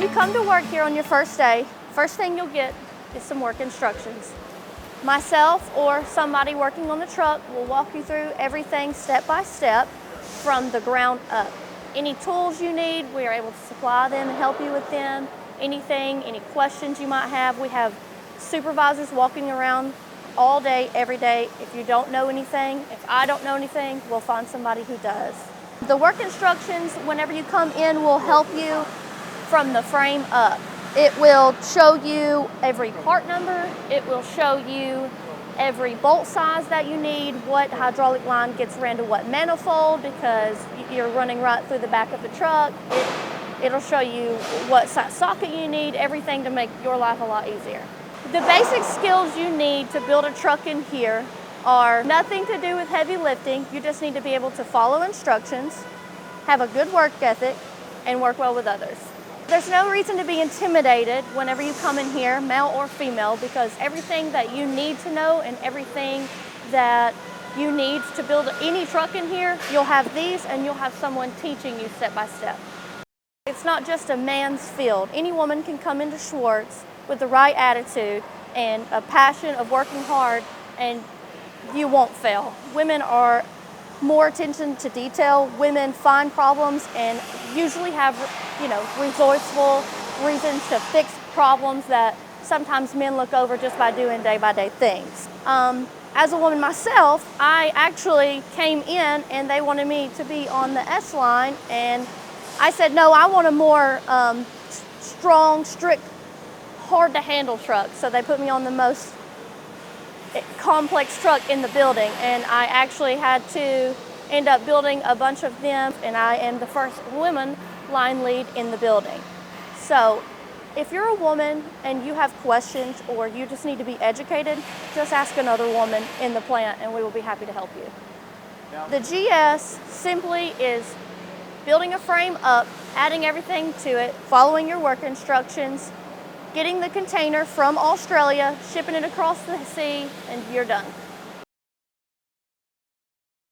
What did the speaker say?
When you come to work here on your first day, first thing you'll get is some work instructions. Myself or somebody working on the truck will walk you through everything step by step from the ground up. Any tools you need, we are able to supply them and help you with them. Anything, any questions you might have, we have supervisors walking around all day, every day. If you don't know anything, if I don't know anything, we'll find somebody who does. The work instructions, whenever you come in, will help you from the frame up. It will show you every part number. It will show you every bolt size that you need, what hydraulic line gets ran to what manifold, because you're running right through the back of the truck. It'll show you what size socket you need, everything to make your life a lot easier. The basic skills you need to build a truck in here are nothing to do with heavy lifting. You just need to be able to follow instructions, have a good work ethic, and work well with others. There's no reason to be intimidated whenever you come in here, male or female, because everything that you need to know and everything that you need to build any truck in here, you'll have these and you'll have someone teaching you step by step. It's not just a man's field. Any woman can come into Schwarze with the right attitude and a passion of working hard, and you won't fail. Women are more attention to detail. Women find problems and usually have, resourceful reasons to fix problems that sometimes men look over just by doing day-by-day things. As a woman myself, I actually came in and they wanted me to be on the S line, and I said, no, I want a more strong, strict, hard to handle truck. So they put me on the most complex truck in the building, and I actually had to end up building a bunch of them, and I am the first woman line lead in the building. So if you're a woman and you have questions or you just need to be educated, just ask another woman in the plant and we will be happy to help you. The GS simply is building a frame up, adding everything to it, following your work instructions, getting the container from Australia, shipping it across the sea, and you're done.